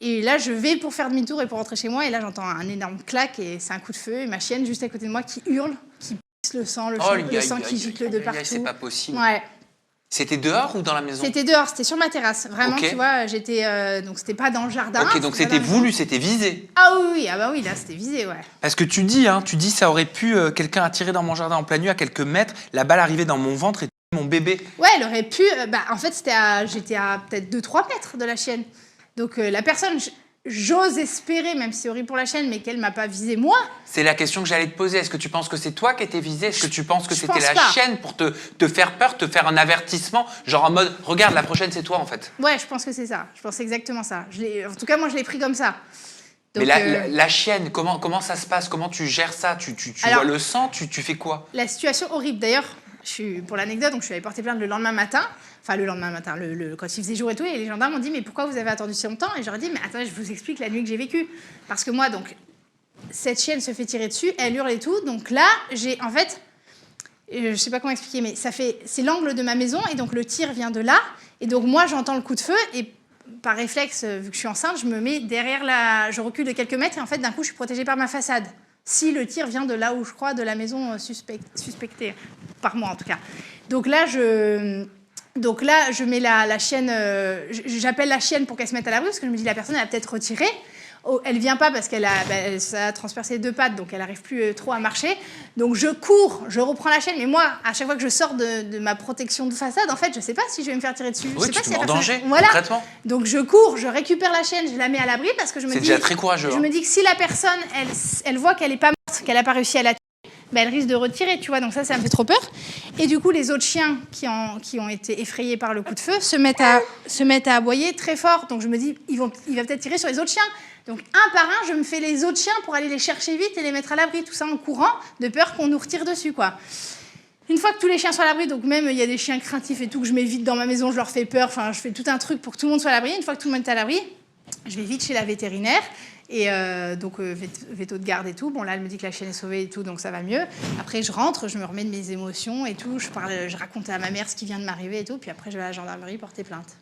Et là, je vais pour faire demi-tour et pour rentrer chez moi. Et là, j'entends un énorme claque et c'est un coup de feu. Et ma chienne, juste à côté de moi, qui hurle, qui pisse le sang, le sang qui gicle de partout. C'est pas possible. Ouais. C'était dehors ou dans la maison? C'était dehors, c'était sur ma terrasse. Vraiment, tu vois, j'étais... donc, c'était pas dans le jardin. Ok, donc c'était voulu, c'était visé. Ah oui, ah bah oui, là, c'était visé, ouais. Parce que tu dis, ça aurait pu... quelqu'un a tiré dans mon jardin en pleine nuit à quelques mètres, la balle arrivait dans mon ventre et mon bébé. Ouais, elle aurait pu... en fait, j'étais à peut-être 2-3 mètres de la chienne. Donc, la personne... J'ose espérer, même si c'est horrible pour la chienne, mais qu'elle m'a pas visé moi. C'est la question que j'allais te poser. Est-ce que tu penses que c'est toi qui étais visé? Est-ce que tu penses que c'était la pas. chienne pour te faire peur, te faire un avertissement? Genre en mode, regarde, la prochaine, c'est toi, en fait. Ouais, je pense que c'est ça. Je pense exactement ça. En tout cas, moi, je l'ai pris comme ça. Donc, mais la chienne, comment ça se passe? Comment tu gères ça? Tu vois le sang? Tu fais quoi? La situation horrible. D'ailleurs, pour l'anecdote, donc je suis allée porter plainte le lendemain matin. Enfin, le lendemain matin, quand il faisait jour et tout, et les gendarmes m'ont dit « Mais pourquoi vous avez attendu si longtemps ?» Et j'aurais dit « Mais attendez, je vous explique la nuit que j'ai vécue. » Parce que moi, donc, cette chienne se fait tirer dessus, elle hurle et tout. Donc là, en fait, je sais pas comment expliquer, mais c'est l'angle de ma maison, et donc le tir vient de là. Et donc moi, j'entends le coup de feu, et par réflexe, vu que je suis enceinte, je me mets derrière je recule de quelques mètres, et en fait, d'un coup, je suis protégée par ma façade. Si le tir vient de là où je crois, de la maison suspectée, par moi en tout cas. Donc là, je mets la chienne, j'appelle la chienne pour qu'elle se mette à l'abri, parce que je me dis la personne, elle a peut-être retiré. Oh, elle vient pas parce ça a transpercé 2 pattes, donc elle n'arrive plus trop à marcher. Donc je cours, je reprends la chienne, mais moi, à chaque fois que je sors de ma protection de façade, en fait, je sais pas si je vais me faire tirer dessus. Oui, je sais pas tu si te mets en danger, voilà. concrètement. Donc je cours, je récupère la chienne, je la mets à l'abri, parce que je me dis... C'est déjà très courageux. Je me dis que si la personne, elle voit qu'elle est pas morte, qu'elle a pas réussi à la tuer, elle risque de retirer, tu vois, donc ça me fait trop peur. Et du coup, les autres chiens qui ont été effrayés par le coup de feu se mettent à aboyer très fort. Donc je me dis, il va peut-être tirer sur les autres chiens. Donc un par un, je me fais les autres chiens pour aller les chercher vite et les mettre à l'abri, tout ça en courant, de peur qu'on nous retire dessus, quoi. Une fois que tous les chiens sont à l'abri, donc même il y a des chiens craintifs et tout, que je mets vite dans ma maison, je leur fais peur, enfin je fais tout un truc pour que tout le monde soit à l'abri. Une fois que tout le monde est à l'abri, je vais vite chez la vétérinaire. Et donc, véto de garde et tout. Bon, là, elle me dit que la chienne est sauvée et tout, donc ça va mieux. Après, je rentre, je me remets de mes émotions et tout. Je raconte à ma mère ce qui vient de m'arriver et tout. Puis après, je vais à la gendarmerie porter plainte.